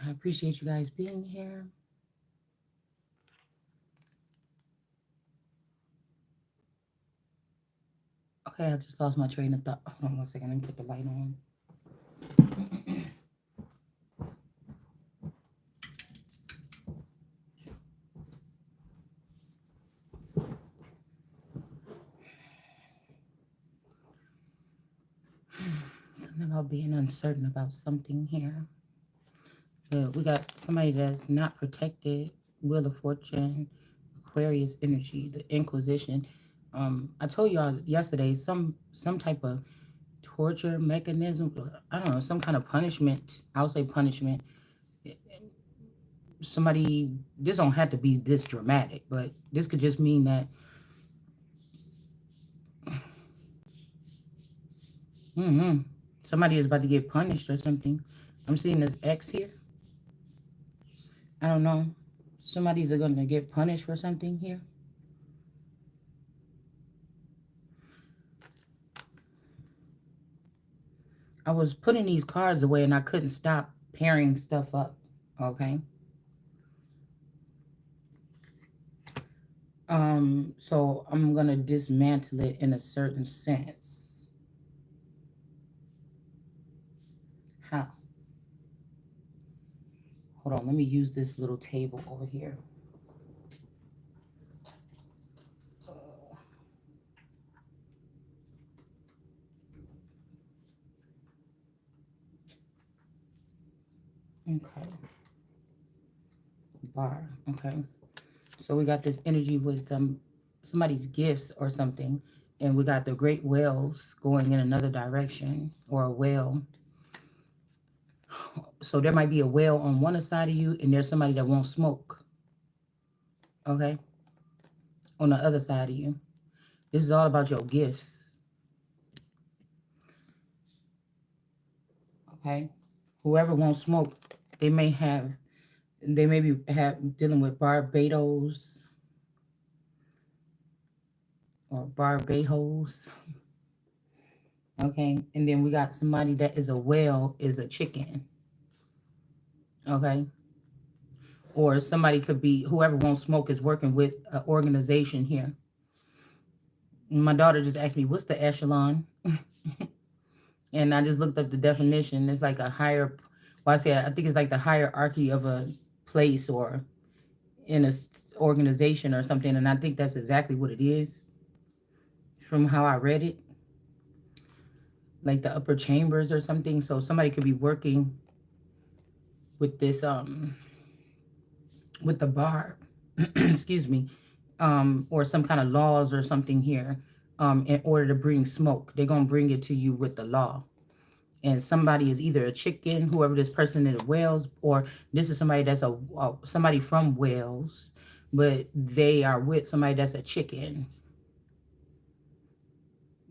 I appreciate you guys being here. Okay, I just lost my train of thought. Hold on one second. Let me put the light on. Something about being uncertain about something here. We got somebody that's not protected. Wheel of Fortune, Aquarius energy, the Inquisition. I told y'all yesterday some type of torture mechanism. I don't know, some kind of punishment. I'll say punishment. Somebody. This don't have to be this dramatic, but this could just mean that. hmm Somebody is about to get punished or something. I'm seeing this X here. I don't know. Somebody's going to get punished for something here. I was putting these cards away and I couldn't stop pairing stuff up. Okay. So I'm gonna dismantle it in a certain sense. How? Hold on, let me use this little table over here. Okay. Bar. Okay. So we got this energy wisdom, somebody's gifts or something, and we got the great whales going in another direction, or a whale. So there might be a whale on one side of you, and there's somebody that won't smoke. Okay, on the other side of you. This is all about your gifts. Okay, whoever won't smoke, they may have, they may be have dealing with Barbados or Barbados. Okay, and then we got somebody that is a whale, is a chicken. Okay, or somebody could be, whoever won't smoke is working with an organization here. My daughter just asked me, what's the echelon? And I just looked up the definition. It's like a higher, well, I think it's like the hierarchy of a place or in a organization or something. And I think that's exactly what it is from how I read it, like the upper chambers or something. So somebody could be working with this, with the bar, excuse me, or some kind of laws or something here, in order to bring smoke. They're going to bring it to you with the law. And somebody is either a chicken, whoever this person is, Wales, or this is somebody that's a somebody from Wales, but they are with somebody that's a chicken.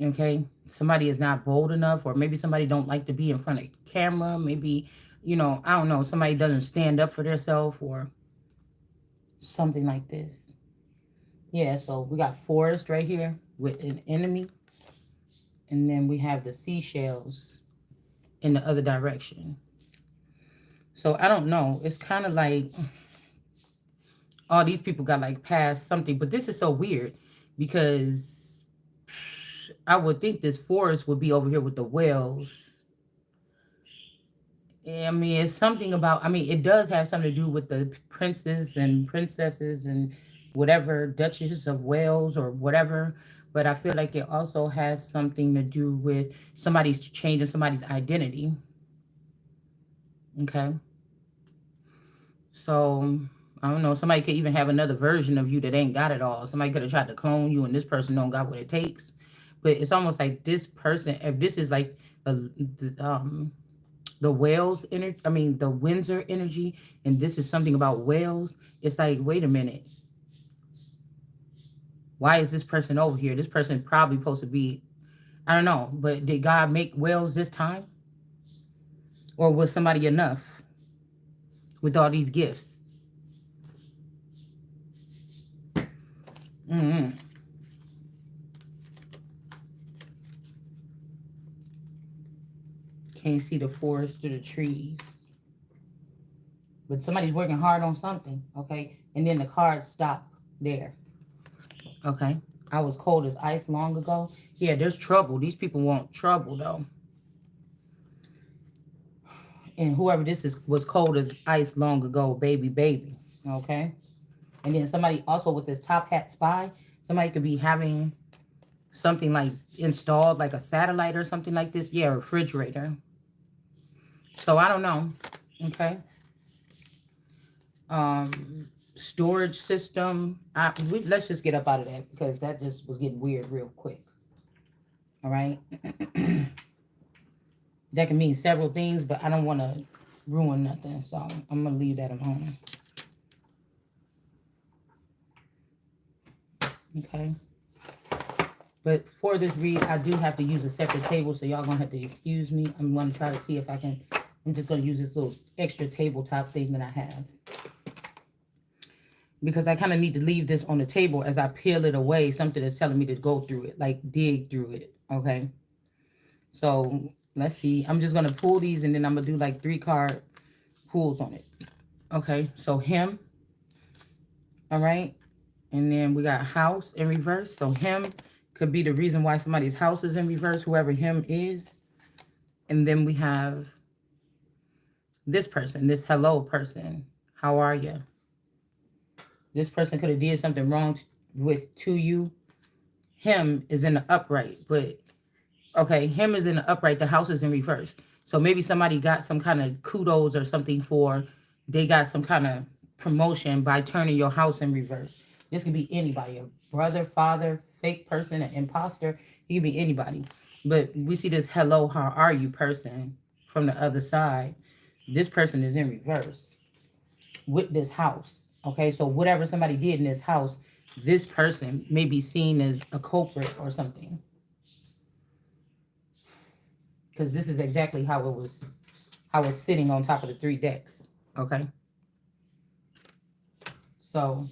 Okay, somebody is not bold enough, or maybe somebody don't like to be in front of camera. Maybe, I don't know. Somebody doesn't stand up for themselves or something like this. Yeah, so we got forest right here with an enemy, and then we have the seashells in the other direction. So I don't know. It's kind of like all these people got like past something, but this is so weird because I would think this forest would be over here with the whales. I mean, it's something about, I mean, it does have something to do with the princes and princesses and whatever, Duchess of Wales or whatever. But I feel like it also has something to do with somebody's changing somebody's identity. Okay. So I don't know. Somebody could even have another version of you that ain't got it all. Somebody could have tried to clone you, and this person don't got what it takes. But it's almost like this person. If this is like the Wales energy, I mean the Windsor energy, and this is something about Wales. It's like, wait a minute. Why is this person over here? This person probably supposed to be. I don't know. But did God make Wales this time, or was somebody enough with all these gifts? Mm-hmm. Can't see the forest through the trees. But somebody's working hard on something, okay? And then the cards stop there, okay? I was cold as ice long ago. Yeah, there's trouble. These people want trouble, though. And whoever this is was cold as ice long ago, baby, baby, okay? And then somebody also with this top hat spy, somebody could be having something like installed, like a satellite or something like this. Yeah, a refrigerator. So I don't know, okay? Storage system. Let's just get up out of that because that just was getting weird real quick. All right. That can mean several things, but I don't want to ruin nothing, so I'm gonna leave that alone. Okay. But for this read, I do have to use a separate table, so y'all gonna have to excuse me. I'm gonna try to see if I can. I'm just gonna use this little extra tabletop thing that I have, because I kind of need to leave this on the table as I peel it away. Something that's telling me to go through it, like dig through it. Okay. So let's see. I'm just gonna pull these, and then I'm gonna do like 3-card pulls on it. Okay. So him. All right. And then we got house in reverse. So him could be the reason why somebody's house is in reverse, whoever him is. And then we have this person, this hello person. How are you? This person could have did something wrong to you. Him is in the upright, but okay, him is in the upright. The house is in reverse. So maybe somebody got some kind of kudos or something for, they got some kind of promotion by turning your house in reverse. This could be anybody, a brother, father, fake person, an imposter. It could be anybody. But we see this hello, how are you person from the other side. This person is in reverse with this house. Okay, so whatever somebody did in this house, this person may be seen as a culprit or something. Because this is exactly how it's sitting on top of the 3 decks. Okay. So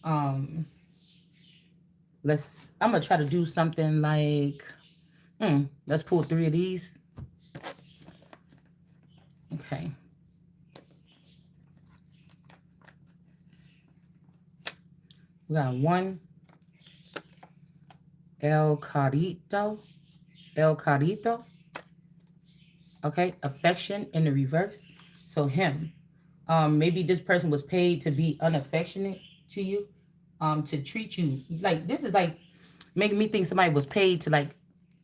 I'm gonna try to do something like let's pull 3 of these. Okay. We got 1 El Carito. El Carito. Okay, affection in the reverse. So him. Maybe this person was paid to be unaffectionate to you, to treat you like, this is like making me think somebody was paid to like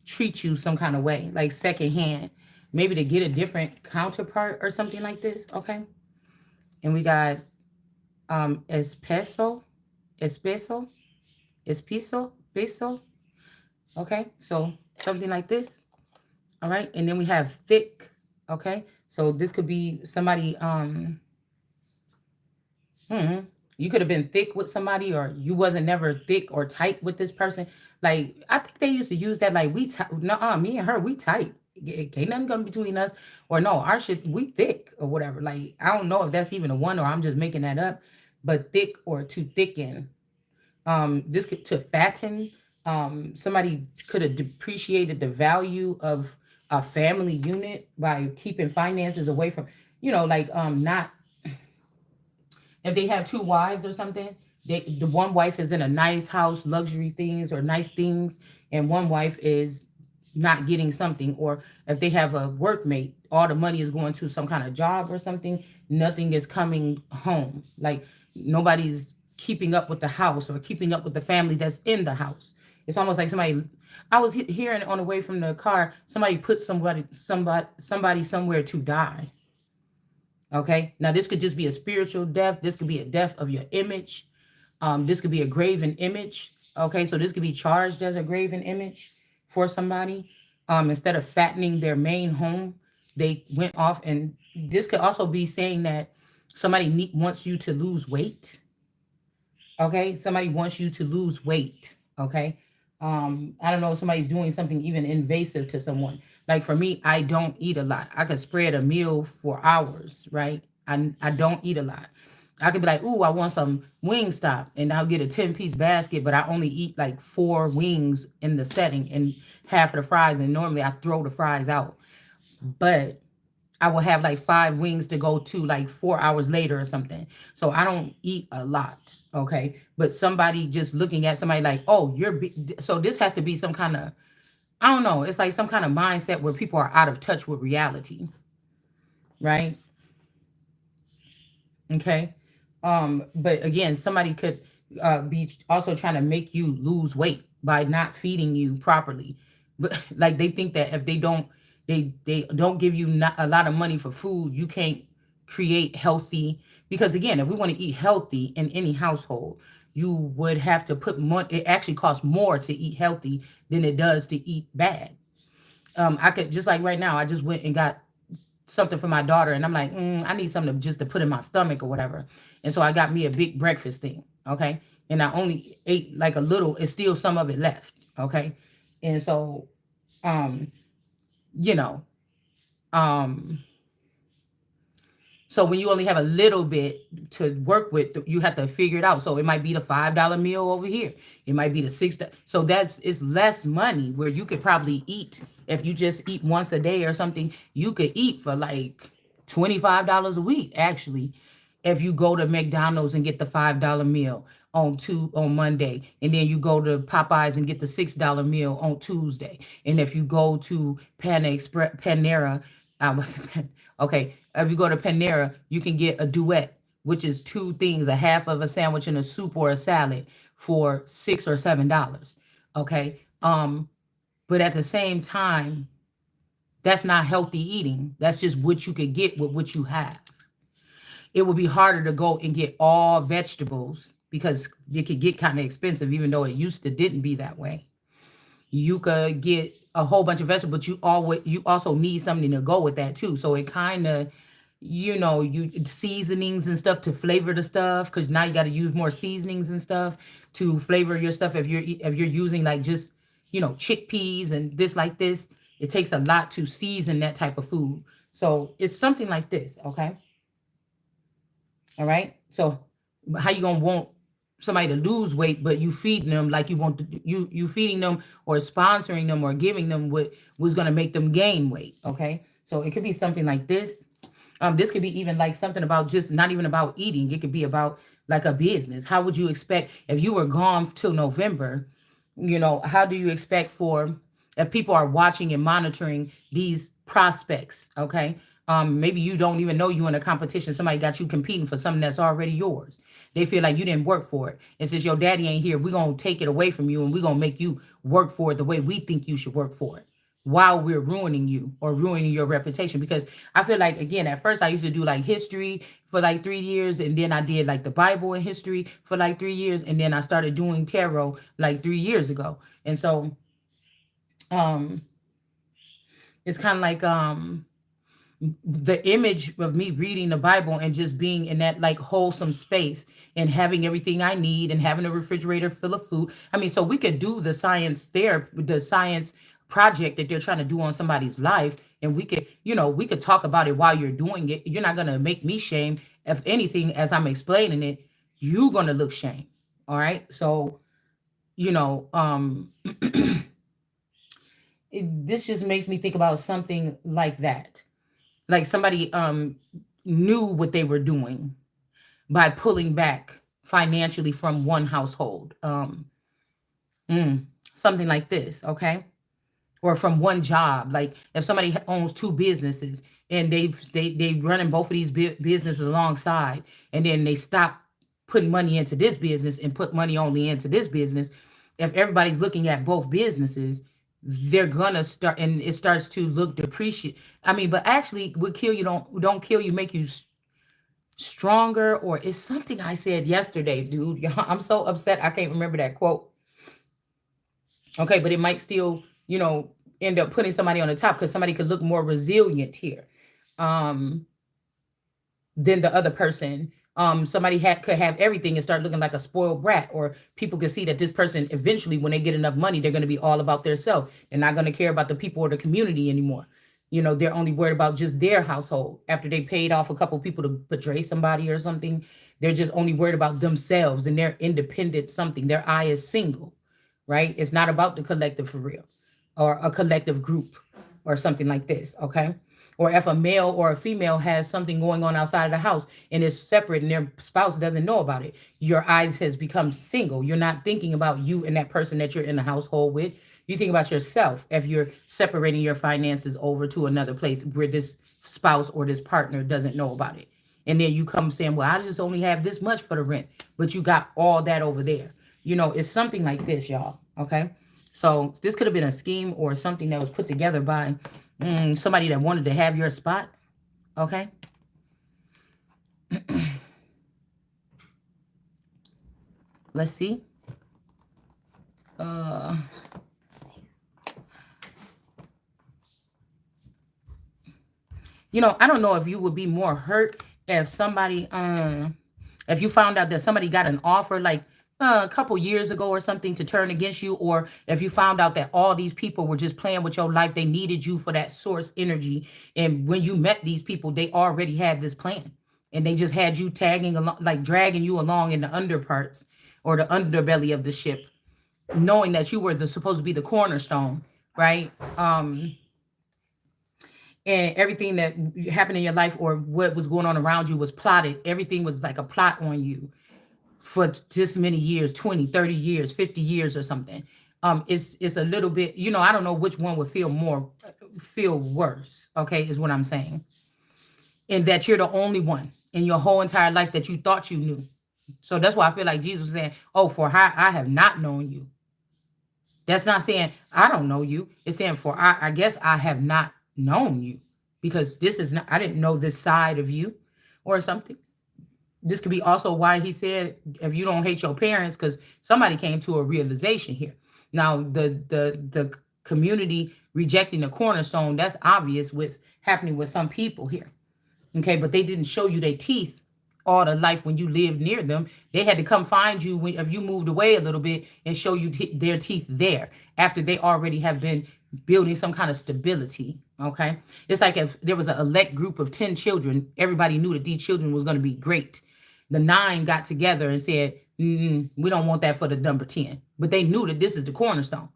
treat you some kind of way, like secondhand, maybe to get a different counterpart or something like this. Okay, and we got espeso, espeso, espeso, peso. Okay, so something like this. All right, and then we have thick. Okay, so this could be somebody. You could have been thick with somebody, or you wasn't never thick or tight with this person. Like, I think they used to use that, like, no, me and her, we tight. Ain't nothing coming between us. Or no, our shit, we thick or whatever. Like, I don't know if that's even a one or I'm just making that up. But thick or to thicken. This could to fatten. Somebody could have depreciated the value of a family unit by keeping finances away from, like not, if they have 2 wives or something, the one wife is in a nice house, luxury things or nice things, and one wife is not getting something. Or if they have a workmate, all the money is going to some kind of job or something, nothing is coming home. Like, nobody's keeping up with the house or keeping up with the family that's in the house. It's almost like somebody. I was hearing on the way from the car, somebody put somebody somewhere to die. Okay. Now this could just be a spiritual death. This could be a death of your image. This could be a graven image. Okay. So this could be charged as a graven image for somebody. Instead of fattening their main home, they went off, and this could also be saying that somebody wants you to lose weight. Okay. Somebody wants you to lose weight. Okay. I don't know if somebody's doing something even invasive to someone. Like for me, I don't eat a lot. I could spread a meal for hours, right? I don't eat a lot. I could be like, ooh, I want some Wingstop, and I'll get a 10-piece basket, but I only eat like 4 wings in the setting and half of the fries, and normally I throw the fries out. But I will have like 5 wings to go to like 4 hours later or something. So I don't eat a lot. Okay. But somebody just looking at somebody like, oh, so this has to be some kind of, I don't know. It's like some kind of mindset where people are out of touch with reality. Right. Okay. But again, somebody could be also trying to make you lose weight by not feeding you properly. But like they think that if they don't give you not a lot of money for food, you can't create healthy, because again, if we want to eat healthy in any household, you would have to put money. It actually costs more to eat healthy than it does to eat bad. I could just like right now, I just went and got something for my daughter, and I'm like, I need something just to put in my stomach or whatever. And so I got me a big breakfast thing, okay? And I only ate like a little, it's still some of it left, okay? And so, um, you know, um, so when you only have a little bit to work with, you have to figure it out. So it might be the $5 meal over here. It might be the six. So it's less money where you could probably eat. If you just eat once a day or something, you could eat for like $25 a week. Actually, if you go to McDonald's and get the $5 meal on Monday, and then you go to Popeyes and get the $6 meal on Tuesday, and if you go to Panera, I was okay. If you go to Panera, you can get a duet, which is two things, a half of a sandwich and a soup or a salad for $6 or $7. Okay. But at the same time, that's not healthy eating. That's just what you could get with what you have. It would be harder to go and get all vegetables because it could get kind of expensive, even though it used to didn't be that way. You could get a whole bunch of vegetables, but you also need something to go with that too. So it kind of, you seasonings and stuff to flavor the stuff, because now you got to use more seasonings and stuff to flavor your stuff. If you're using like just chickpeas and this like this, it takes a lot to season that type of food. So it's something like this, okay? All right. So how you gonna want somebody to lose weight, but you feeding them like you want you feeding them or sponsoring them or giving them what was gonna make them gain weight? Okay. So it could be something like this. This could be even like something about just not even about eating. It could be about like a business. How would you expect if you were gone till November? How do you expect for if people are watching and monitoring these prospects? Okay. Maybe you don't even know you in a competition. Somebody got you competing for something that's already yours. They feel like you didn't work for it. And since your daddy ain't here, we're gonna take it away from you and we're gonna make you work for it the way we think you should work for it, while we're ruining you or ruining your reputation. Because I feel like, again, at first I used to do like history for like 3 years, and then I did like the Bible and history for like 3 years, and then I started doing tarot like 3 years ago. And so um it's kind of like the image of me reading the Bible and just being in that like wholesome space and having everything I need and having a refrigerator full of food. I mean, so we could do the science project that they're trying to do on somebody's life, and we could talk about it while you're doing it. You're not gonna make me shame. If anything, as I'm explaining it, you're gonna look shame. All right. So, you know, um this just makes me think about something like that, like somebody knew what they were doing by pulling back financially from one household, mm, something like this, okay? Or from one job. Like if somebody owns two businesses and they running both of these businesses alongside, and then they stop putting money into this business and put money only into this business. If everybody's looking at both businesses, they're gonna start, and it starts to look depreciate. I mean, but actually, what kill you don't kill you, make you stronger. Or it's something I said yesterday, dude. I'm so upset I can't remember that quote. Okay, but it might still, end up putting somebody on the top, because somebody could look more resilient here. Um, than the other person. Somebody could have everything and start looking like a spoiled brat, or people could see that this person eventually, when they get enough money, they're going to be all about their self. They're not going to care about the people or the community anymore. They're only worried about just their household. After they paid off a couple people to betray somebody or something, they're just only worried about themselves and their independent something. Their eye is single, right? It's not about the collective for real, or a collective group or something like this, okay? Or if a male or a female has something going on outside of the house and is separate and their spouse doesn't know about it, your eyes has become single. You're not thinking about you and that person that you're in the household with. You think about yourself if you're separating your finances over to another place where this spouse or this partner doesn't know about it. And then you come saying, well, I just only have this much for the rent, but you got all that over there. It's something like this, y'all. Okay. So this could have been a scheme or something that was put together by somebody that wanted to have your spot. Okay. Let's see. Uh, I don't know if you would be more hurt if somebody, if you found out that somebody got an offer like a couple years ago or something to turn against you, or if you found out that all these people were just playing with your life, they needed you for that source energy. And when you met these people, they already had this plan and they just had you tagging along, like dragging you along in the underparts or the underbelly of the ship, knowing that you were supposed to be the cornerstone, right? And everything that happened in your life or what was going on around you was plotted. Everything was like a plot on you for just many years, 20, 30 years, 50 years or something. It's a little bit, I don't know which one would feel worse, okay, is what I'm saying. And that you're the only one in your whole entire life that you thought you knew. So that's why I feel like Jesus was saying, oh, for I have not known you. That's not saying I don't know you. It's saying for I guess I have not known you, because this is not, I didn't know this side of you or something. This could be also why he said, if you don't hate your parents, because somebody came to a realization here. Now, the community rejecting the cornerstone, that's obvious what's happening with some people here. Okay, but they didn't show you their teeth all the life when you lived near them. They had to come find you if you moved away a little bit and show you their teeth there after they already have been building some kind of stability. Okay, it's like if there was an elect group of 10 children, everybody knew that these children was going to be great. The 9 got together and said, we don't want that for the number 10, but they knew that this is the cornerstone.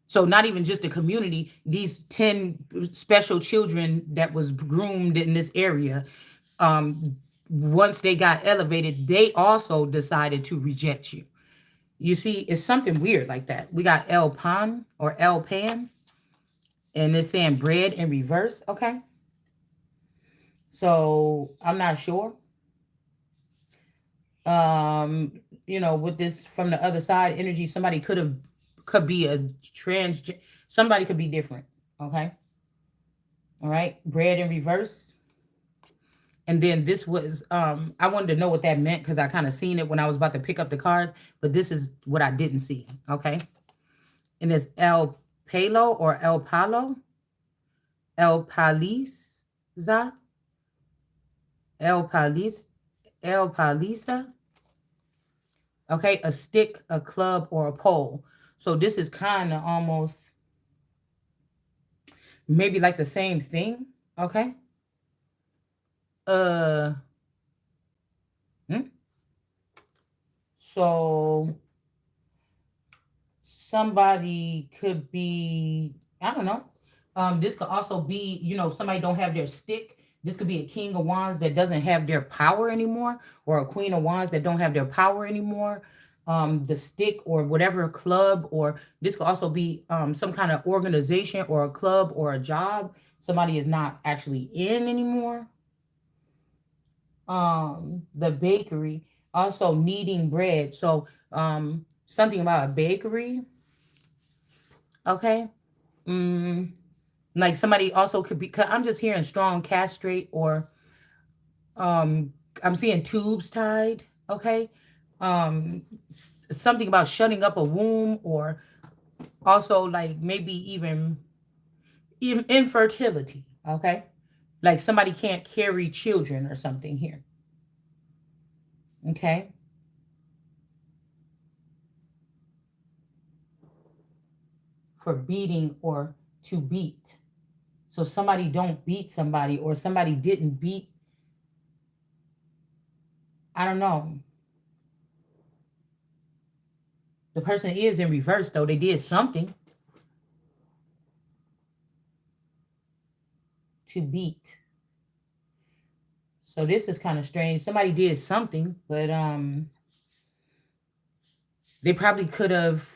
So not even just the community, these 10 special children that was groomed in this area, once they got elevated, they also decided to reject you. You see, it's something weird like that. We got El Pan or El Pan, and it's saying bread in reverse. Okay. So I'm not sure. With this from the other side energy, somebody could be a trans, somebody could be different. Okay. All right. Bread in reverse. And then this was, I wanted to know what that meant because I kind of seen it when I was about to pick up the cards, but this is what I didn't see. Okay. And it's El Palo or El Palo, El Paliza, El Palis, El Palisa. Okay. A stick, a club, or a pole. So this is kind of almost maybe like the same thing. Okay. Uh, hmm? So somebody could be, I don't know. This could also be, somebody don't have their stick. This could be a king of wands that doesn't have their power anymore, or a queen of wands that don't have their power anymore. The stick or whatever club, or this could also be some kind of organization or a club or a job somebody is not actually in anymore. The bakery, also kneading bread. So something about a bakery. Okay. Mm, like somebody also could be, 'cause I'm just hearing strong castrate, or um I'm seeing tubes tied. Okay. Something about shutting up a womb, or also like maybe even infertility. Okay. Like somebody can't carry children or something here. Okay. For beating or to beat. So somebody don't beat somebody, or somebody didn't beat, I don't know. The person is in reverse though. They did something to beat. So this is kind of strange. Somebody did something, but they probably could have.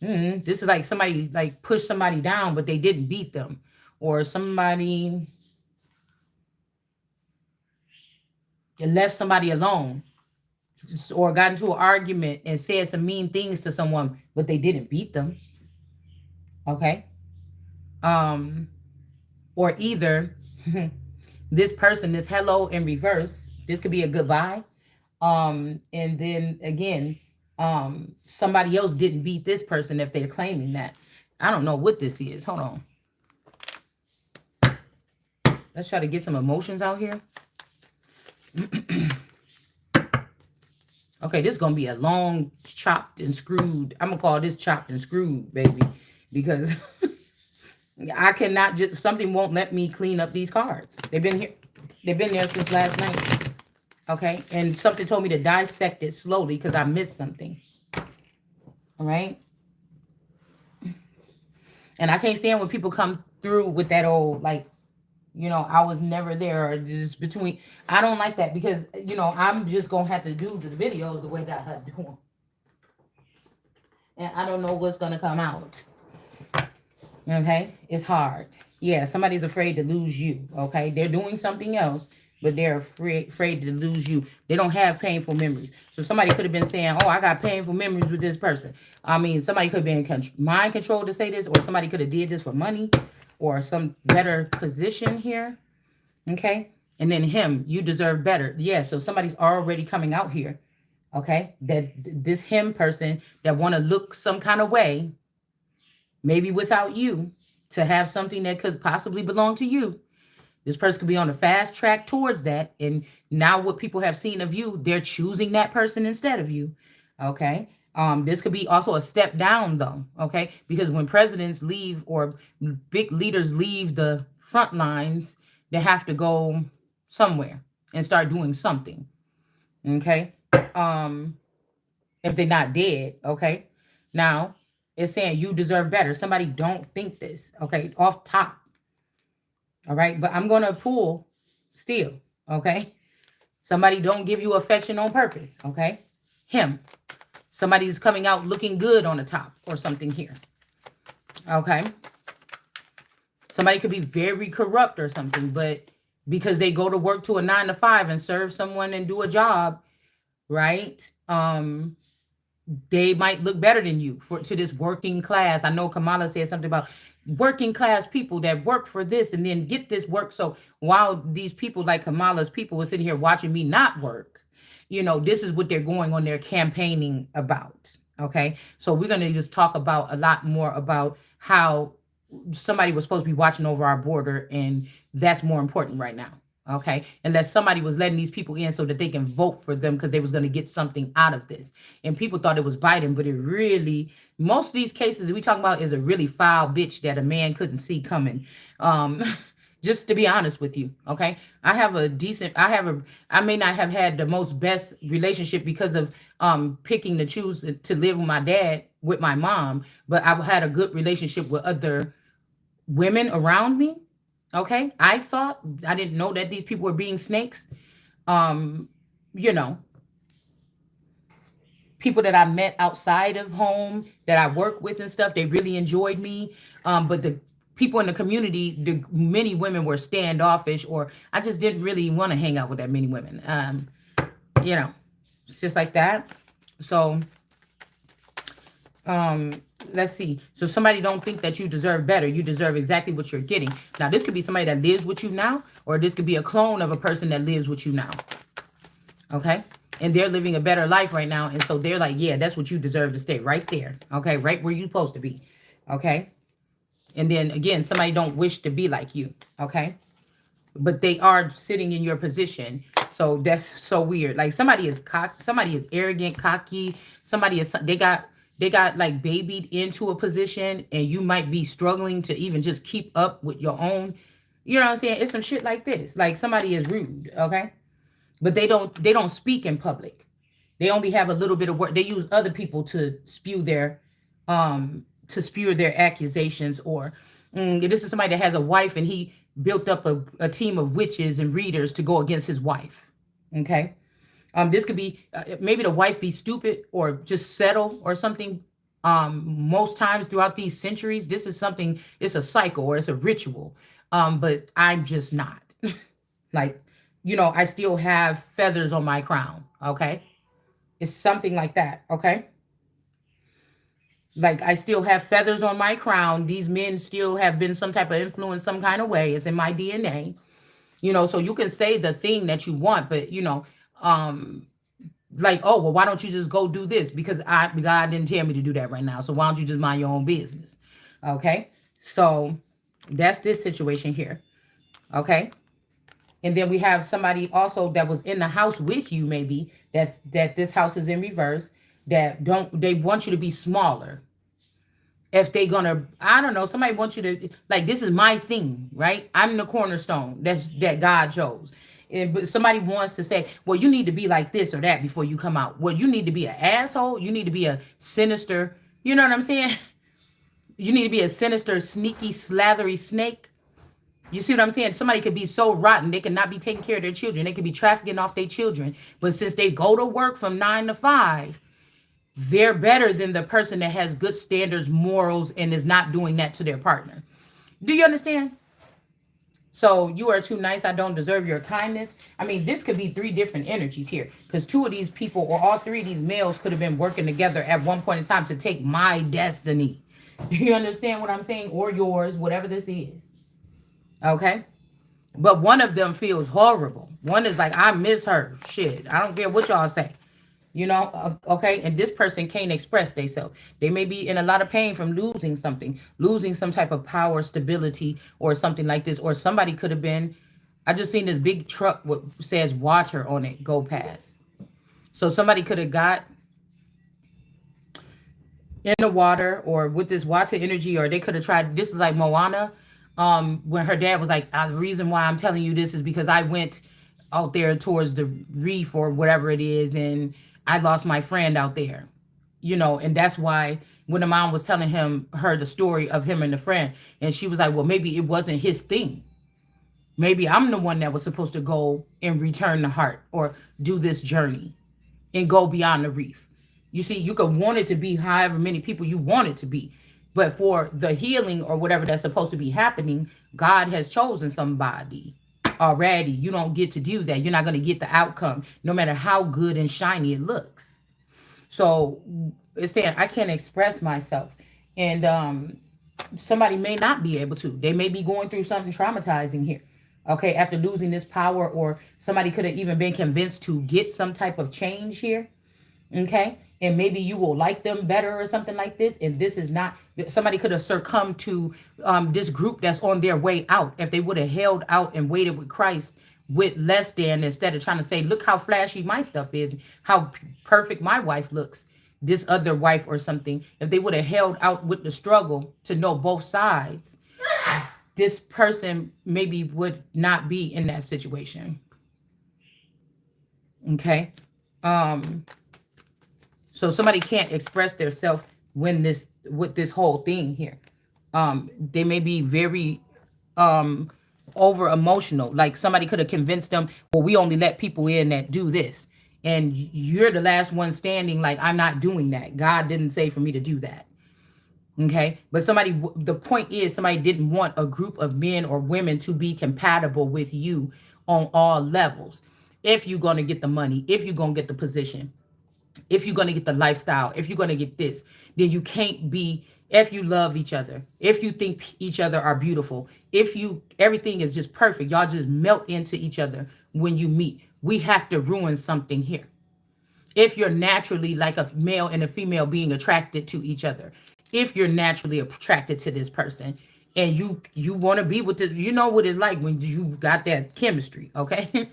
This is like somebody like pushed somebody down, but they didn't beat them, or somebody left somebody alone, or got into an argument and said some mean things to someone, but they didn't beat them. Okay. Um, or either this person, this hello in reverse, this could be a goodbye. And then again, somebody else didn't beat this person if they're claiming that. I don't know what this is. Hold on. Let's try to get some emotions out here. Okay, this is going to be a long chopped and screwed. I'm going to call this chopped and screwed, baby. Because I cannot just, something won't let me clean up these cards. They've been here. They've been there since last night. Okay, and something told me to dissect it slowly because I missed something. All right. And I can't stand when people come through with that old, like, I was never there, or just between. I don't like that because, I'm just going to have to do the videos the way that I do them. And I don't know what's going to come out. Okay? It's hard. Yeah, somebody's afraid to lose you. Okay? They're doing something else, but they're afraid to lose you. They don't have painful memories. So somebody could have been saying, oh, I got painful memories with this person. I mean, somebody could have been in mind control to say this, or somebody could have did this for money or some better position here. Okay? And then him, you deserve better. Yeah, so somebody's already coming out here. Okay? That this him person that want to look some kind of way, maybe without you, to have something that could possibly belong to you. This person could be on a fast track towards that. And now what people have seen of you, they're choosing that person instead of you. Okay. This could be also a step down though. Okay. Because when presidents leave or big leaders leave the front lines, they have to go somewhere and start doing something. Okay. If they're not dead. Okay. Now it's saying you deserve better. Somebody don't think this. Okay. Off top. All right. But I'm going to pull still. Okay. Somebody don't give you affection on purpose. Okay. Him. Somebody's coming out looking good on the top or something here. Okay. Somebody could be very corrupt or something, but because they go to work to a 9 to 5 and serve someone and do a job, right? They might look better than you to this working class. I know Kamala said something about working class people that work for this and then get this work. So while these people like Kamala's people were sitting here watching me not work, this is what they're going on their campaigning about. Okay. So we're going to just talk about a lot more about how somebody was supposed to be watching over our border. And that's more important right now. Okay. Unless somebody was letting these people in so that they can vote for them because they was going to get something out of this. And people thought it was Biden, but it really, most of these cases we talking about is a really foul bitch that a man couldn't see coming. Just to be honest with you. Okay. I may not have had the most best relationship because of picking to choose to live with my dad, with my mom, but I've had a good relationship with other women around me. Okay. I didn't know that these people were being snakes. People that I met outside of home that I work with and stuff, they really enjoyed me. But the people in the community, many women were standoffish, or I just didn't really want to hang out with that many women. It's just like that. So, let's see. So somebody don't think that you deserve better. You deserve exactly what you're getting. Now, this could be somebody that lives with you now, or this could be a clone of a person that lives with you now. Okay. And they're living a better life right now. And so they're like, yeah, that's what you deserve to stay right there. Okay. Right where you're supposed to be. Okay. And then again, somebody don't wish to be like you. Okay. But they are sitting in your position. So that's so weird. Like somebody is arrogant, cocky. They got like babied into a position, and you might be struggling to even just keep up with your own. You know what I'm saying? It's some shit like this. Like somebody is rude. Okay. But they don't speak in public. They only have a little bit of work. They use other people to spew their accusations or This is somebody that has a wife and he built up a team of witches and readers to go against his wife. Okay. This could be maybe the wife be stupid or just settle or something. Most times throughout these centuries, this is something, it's a cycle or it's a ritual. But I'm just not. Like, I still have feathers on my crown. Okay. It's something like that. Okay. Like, I still have feathers on my crown. These men still have been some type of influence, some kind of way. It's in my DNA. So you can say the thing that you want, but um, like, oh, well, why don't you just go do this? Because God didn't tell me to do that right now. So why don't you just mind your own business? Okay. So that's this situation here. Okay. And then we have somebody also that was in the house with you, maybe that this house is in reverse, that they want you to be smaller. If they gonna, I don't know, somebody wants you to, like, this is my thing, right? I'm the cornerstone that God chose. But somebody wants to say, well, you need to be like this or that before you come out. Well, you need to be an asshole. You need to be a sinister, you know what I'm saying? You need to be a sinister, sneaky, slathery snake. You see what I'm saying? Somebody could be so rotten, they could not be taking care of their children. They could be trafficking off their children. But since they go to work from 9 to 5, they're better than the person that has good standards, morals, and is not doing that to their partner. Do you understand? So you are too nice. I don't deserve your kindness. I mean, this could be 3 different energies here, because 2 of these people or all 3 of these males could have been working together at one point in time to take my destiny. Do you understand what I'm saying? Or yours, whatever this is. Okay. But one of them feels horrible. One is like, I miss her. Shit. I don't care what y'all say. Okay, and this person can't express themselves. They may be in a lot of pain from losing something, losing some type of power, stability, or something like this. Or somebody could have been, I just seen this big truck with says water on it go past. So somebody could have got in the water or with this water energy, or they could have tried, this is like Moana, when her dad was like, the reason why I'm telling you this is because I went out there towards the reef or whatever it is, and I lost my friend out there. And that's why when the mom was telling her the story of him and the friend, and she was like, well, maybe it wasn't his thing. Maybe I'm the one that was supposed to go and return the heart or do this journey and go beyond the reef. You see, you could want it to be however many people you want it to be. But for the healing or whatever that's supposed to be happening, God has chosen somebody already. You don't get to do that. You're not going to get the outcome, no matter how good and shiny it looks. So it's saying I can't express myself. And somebody may not be able to. They may be going through something traumatizing here. Okay, after losing this power, or somebody could have even been convinced to get some type of change here. Okay, and maybe you will like them better or something like this. And this is not, somebody could have succumbed to this group that's on their way out. If they would have held out and waited with Christ with less than, instead of trying to say, look how flashy my stuff is, how perfect my wife looks, this other wife or something. If they would have held out with the struggle to know both sides, this person maybe would not be in that situation. Okay. So somebody can't express their self when this, with this whole thing here. They may be very over emotional. Like somebody could have convinced them, well, we only let people in that do this. And you're the last one standing, like, I'm not doing that. God didn't say for me to do that. Okay. But the point is, somebody didn't want a group of men or women to be compatible with you on all levels. If you're going to get the money, if you're going to get the position, if you're going to get the lifestyle, if you're going to get this, then you can't be, if you love each other, if you think each other are beautiful, everything is just perfect, y'all just melt into each other when you meet. We have to ruin something here. If you're naturally like a male and a female being attracted to each other, if you're naturally attracted to this person and you want to be with this, you know what it's like when you got that chemistry, okay?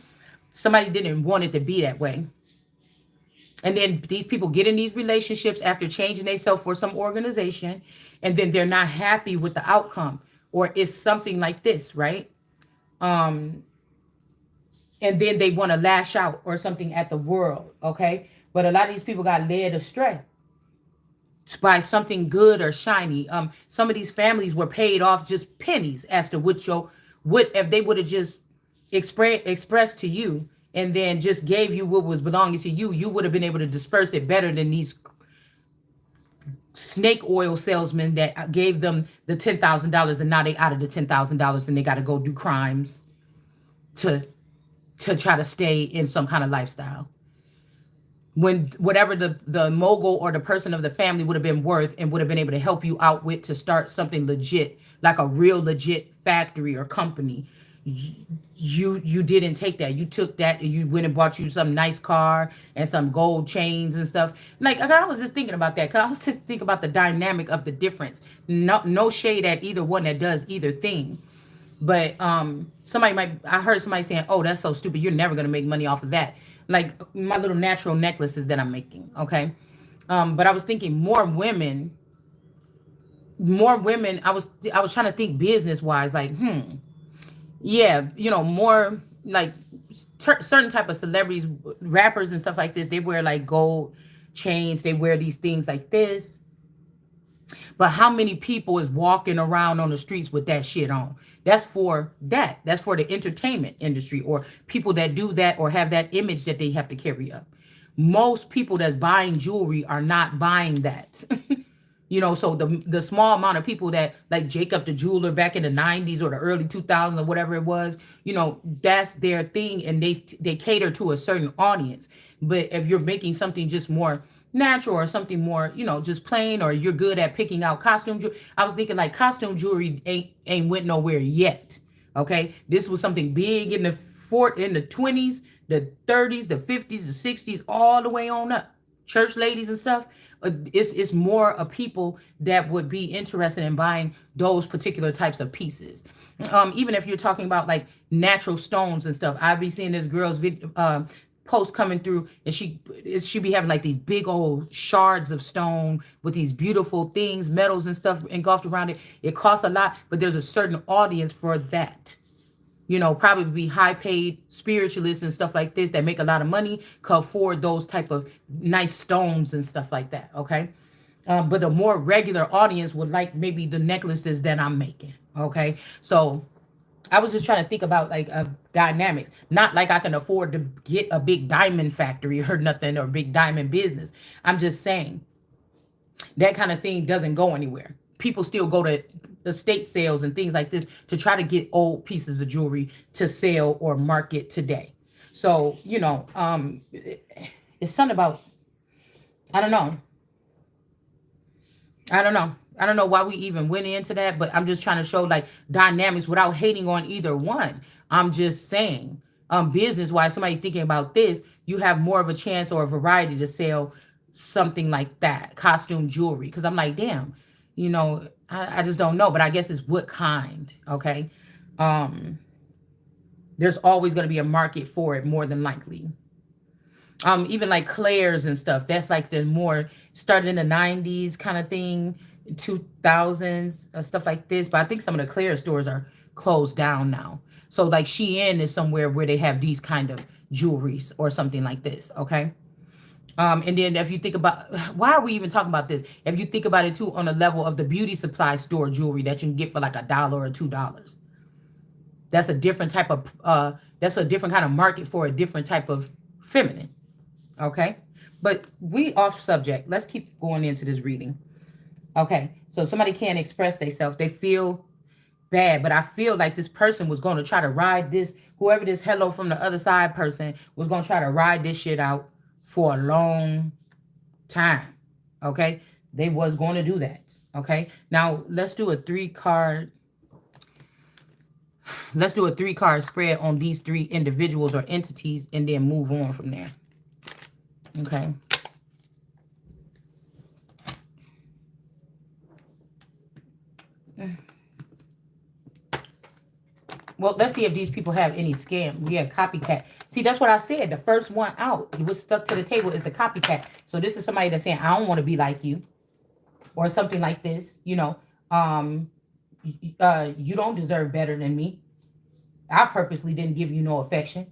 Somebody didn't want it to be that way. And then these people get in these relationships after changing themselves for some organization, and then they're not happy with the outcome, or it's something like this, right? And then they want to lash out or something at the world, okay? But a lot of these people got led astray. to buy something good or shiny. Some of these families were paid off just pennies as to what if they would have just expressed to you and then just gave you what was belonging to you, you would have been able to disperse it better than these snake oil salesmen that gave them the $10,000 and now they out of the $10,000 and they got to go do crimes to try to stay in some kind of lifestyle. When whatever the mogul or the person of the family would have been worth and would have been able to help you out with to start something legit, like a real legit factory or company, you didn't take that. You took that and you went and bought you some nice car and some gold chains and stuff. Like I was just thinking about that, because I was just thinking about the dynamic of the difference. No shade at either one that does either thing. But I heard somebody saying, "Oh, that's so stupid. You're never gonna make money off of that." Like my little natural necklaces that I'm making, okay? But I was thinking more women. I was trying to think business wise, like, yeah, more like certain type of celebrities, rappers and stuff like this. They wear like gold chains. They wear these things like this. But how many people is walking around on the streets with that shit on? That's for that. That's for the entertainment industry or people that do that or have that image that they have to carry up. Most people that's buying jewelry are not buying that. So the small amount of people that like Jacob the jeweler back in the 90s or the early 2000s or whatever it was, that's their thing and they cater to a certain audience. But if you're making something just more natural or something more, just plain, or you're good at picking out costume jewelry. I was thinking like costume jewelry ain't went nowhere yet. Okay. This was something big in the 20s, the 30s, the 50s, the 60s, all the way on up. Church ladies and stuff. It's more of people that would be interested in buying those particular types of pieces. Even if you're talking about like natural stones and stuff, I've been seeing this girl's post coming through, and she be having like these big old shards of stone with these beautiful things, metals and stuff engulfed around it. It costs a lot, but there's a certain audience for that. Probably be high paid spiritualists and stuff like this that make a lot of money, can afford those type of nice stones and stuff like that. Okay. But the more regular audience would like maybe the necklaces that I'm making. Okay. So I was just trying to think about like dynamics, not like I can afford to get a big diamond factory or nothing, or big diamond business. I'm just saying that kind of thing doesn't go anywhere. People still go to estate sales and things like this to try to get old pieces of jewelry to sell or market today. So, it's something about, I don't know. I don't know. I don't know why we even went into that, but I'm just trying to show like dynamics without hating on either one. I'm just saying, business wise, somebody thinking about this, you have more of a chance or a variety to sell something like that, costume jewelry. Cause I'm like, damn, I just don't know, but I guess it's what kind. Okay. There's always going to be a market for it, more than likely. Even like Claire's and stuff, that's like the more started in the 90s kind of thing, 2000s, stuff like this. But I think some of the Claire stores are closed down now. So like Shein is somewhere where they have these kind of jewelries or something like this. Okay. And then if you think about, why are we even talking about this? If you think about it too, on the level of the beauty supply store jewelry that you can get for like $1 or $2, that's a different type of, that's a different kind of market for a different type of feminine. Okay. But we off subject. Let's keep going into this reading. Okay. So somebody can't express themselves. They feel bad, but I feel like this person was going to try to ride this, whoever this hello from the other side person was going to try to ride this shit out for a long time. Okay. They was going to do that. Okay. Now let's do a 3-card. Let's do a 3-card spread on these 3 individuals or entities and then move on from there. Okay. Well, let's see if these people have any scam. We have copycat. See, that's what I said. The first one out, what's stuck to the table is the copycat. So this is somebody that's saying, I don't want to be like you. Or something like this. You don't deserve better than me. I purposely didn't give you no affection.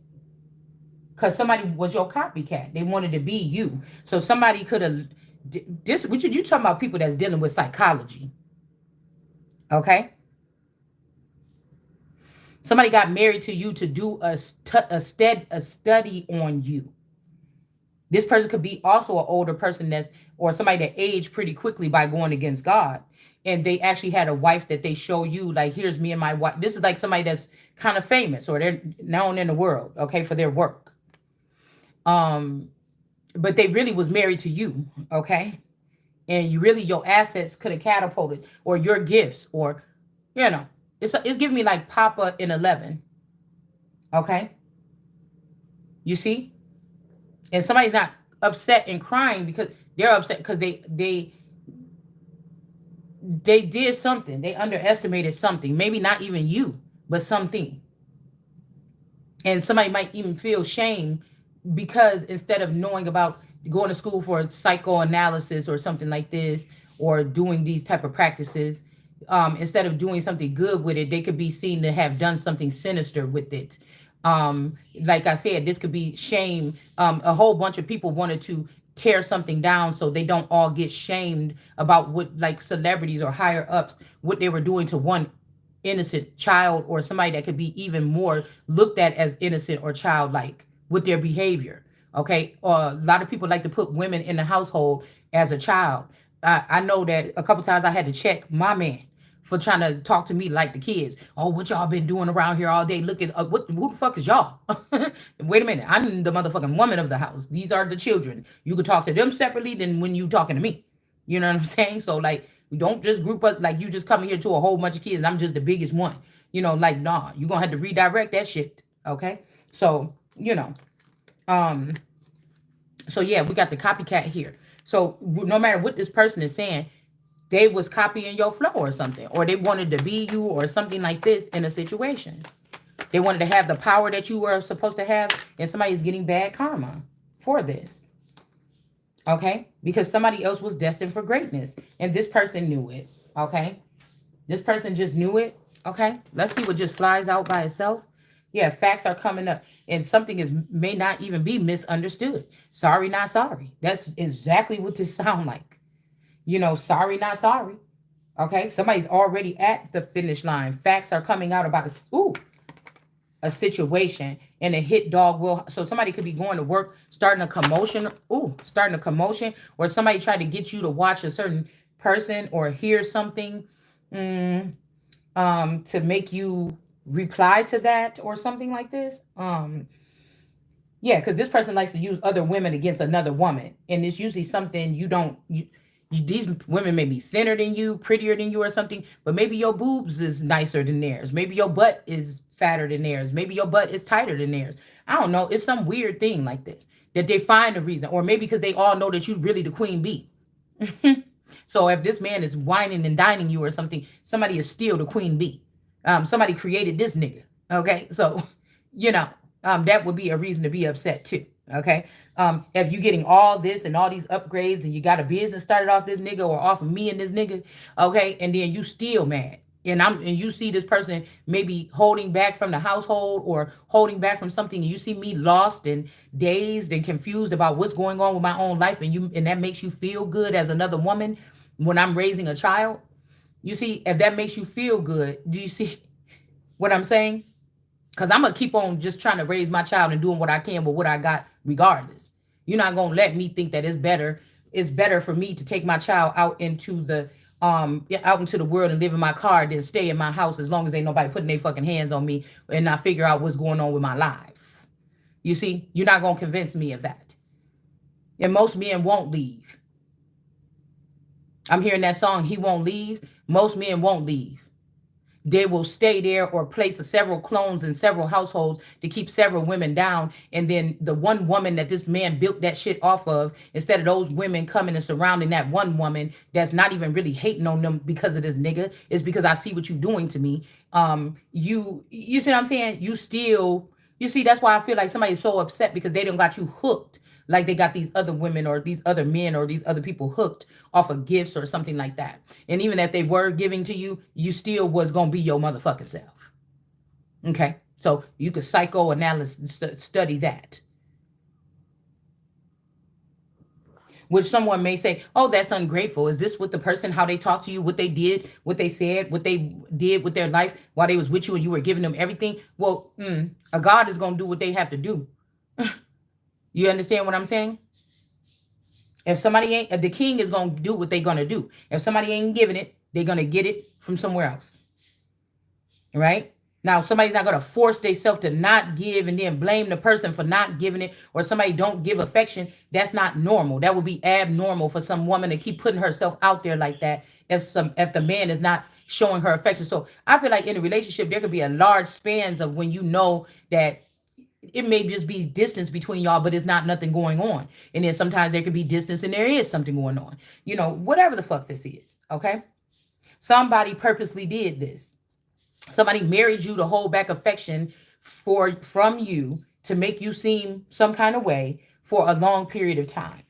Because somebody was your copycat. They wanted to be you. So somebody could have This, what you talking about people that's dealing with psychology, okay? Somebody got married to you to do a study on you. This person could be also an older person that's, or somebody that aged pretty quickly by going against God. And they actually had a wife that they show you, like, here's me and my wife. This is like somebody that's kind of famous or they're known in the world, okay, for their work. Um, but they really was married to you, okay? And you really, your assets could have catapulted, or your gifts, or, you know, it's giving me like Papa in 11, okay? You see? And somebody's not upset and crying because they're upset because they did something. They underestimated something. Maybe not even you, but something. And somebody might even feel shame because instead of knowing about going to school for psychoanalysis or something like this, or doing these type of practices, instead of doing something good with it, they could be seen to have done something sinister with it. Like I said, this could be shame. A whole bunch of people wanted to tear something down so they don't all get shamed about what, like celebrities or higher ups, what they were doing to one innocent child, or somebody that could be even more looked at as innocent or childlike with their behavior. Okay. A lot of people like to put women in the household as a child. I know that a couple times I had to check my man for trying to talk to me like the kids. Oh, what y'all been doing around here all day? Look at what? Who the fuck is y'all? Wait a minute, I'm the motherfucking woman of the house. These are the children. You could talk to them separately than when you talking to me. You know what I'm saying? So like, don't just group up like you just coming here to a whole bunch of kids and I'm just the biggest one. You know, like, nah, you're gonna have to redirect that shit. Okay. So, um, so yeah, we got the copycat here. So no matter what this person is saying, they was copying your flow or something, or they wanted to be you or something like this in a situation. They wanted to have the power that you were supposed to have, and somebody's getting bad karma for this. Okay? Because somebody else was destined for greatness, and this person knew it. Okay? This person just knew it. Okay? Let's see what just flies out by itself. Yeah, facts are coming up, and something is may not even be misunderstood. Sorry, not sorry. That's exactly what this sound like. Sorry, not sorry. Okay, somebody's already at the finish line. Facts are coming out about a situation, and a hit dog will. So somebody could be going to work, starting a commotion. Starting a commotion, or somebody tried to get you to watch a certain person or hear something, to make you reply to that or something like this. Yeah, because this person likes to use other women against another woman, and it's usually something you don't. These women may be thinner than you, prettier than you, or something, but maybe your boobs is nicer than theirs. Maybe your butt is fatter than theirs. Maybe your butt is tighter than theirs. I don't know. It's some weird thing like this that they find a reason, or maybe because they all know that you really the queen bee. So if this man is whining and dining you or something, somebody is still the queen bee. Somebody created this nigga. Okay, so you know, that would be a reason to be upset too. Okay. If you getting all this and all these upgrades and you got a business started off this nigga or off of me and this nigga, okay, and then you still mad. And you see this person maybe holding back from the household or holding back from something, and you see me lost and dazed and confused about what's going on with my own life, and that makes you feel good as another woman when I'm raising a child. You see, if that makes you feel good, do you see what I'm saying? Because I'm going to keep on just trying to raise my child and doing what I can with what I got regardless. You're not going to let me think that it's better for me to take my child out into the world and live in my car than stay in my house as long as ain't nobody putting their fucking hands on me and not figure out what's going on with my life. You see, you're not going to convince me of that. And most men won't leave. I'm hearing that song, He Won't Leave. Most men won't leave. They will stay there or place several clones in several households to keep several women down. And then the one woman that this man built that shit off of, instead of those women coming and surrounding that one woman that's not even really hating on them because of this nigga, is because I see what you're doing to me. You see what I'm saying? You see, that's why I feel like somebody's so upset because they don't got you hooked. Like they got these other women or these other men or these other people hooked off of gifts or something like that. And even if they were giving to you, you still was going to be your motherfucking self. Okay? So you could psychoanalysis study that. Which someone may say, oh, that's ungrateful. Is this what the person, how they talk to you, what they did, what they said, what they did with their life while they was with you and you were giving them everything? Well, a God is going to do what they have to do. You understand what I'm saying? If somebody ain't, the king is going to do what they going to do. If somebody ain't giving it, they're going to get it from somewhere else. Right? Now, somebody's not going to force themselves to not give and then blame the person for not giving it, or somebody don't give affection. That's not normal. That would be abnormal for some woman to keep putting herself out there like that if the man is not showing her affection. So I feel like in a relationship, there could be a large spans of when you know that it may just be distance between y'all, but it's not nothing going on. And then sometimes there could be distance and there is something going on. You know, whatever the fuck this is, okay? Somebody purposely did this. Somebody married you to hold back affection from you to make you seem some kind of way for a long period of time,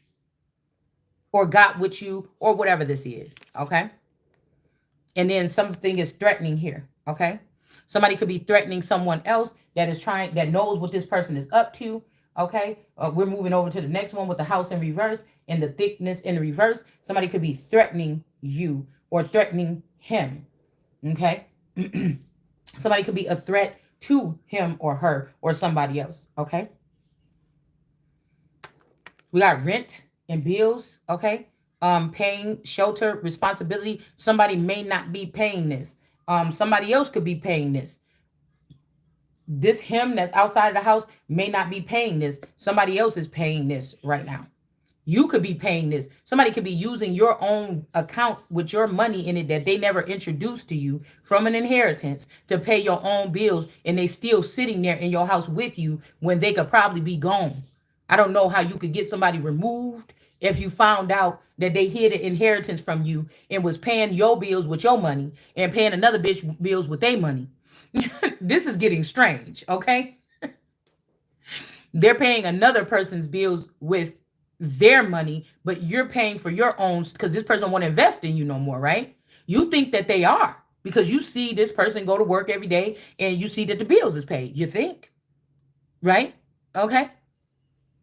or got with you, or whatever this is, okay? And then something is threatening here, okay? Somebody could be threatening someone else that knows what this person is up to, okay? We're moving over to the next one with the house in reverse and the thickness in the reverse. Somebody could be threatening you or threatening him, okay? Somebody could be a threat to him or her or somebody else, okay? We got rent and bills, okay? Paying, shelter, responsibility. Somebody may not be paying this. Somebody else could be paying this. This him that's outside of the house may not be paying this. Somebody else is paying this right now. You could be paying this. Somebody could be using your own account with your money in it that they never introduced to you from an inheritance to pay your own bills, and they still sitting there in your house with you when they could probably be gone. I don't know how you could get somebody removed if you found out that they hid an inheritance from you and was paying your bills with your money and paying another bitch bills with their money. This is getting strange, okay? They're paying another person's bills with their money, but you're paying for your own because this person don't want to invest in you no more, right? You think that they are because you see this person go to work every day and you see that the bills is paid. You think, right? Okay.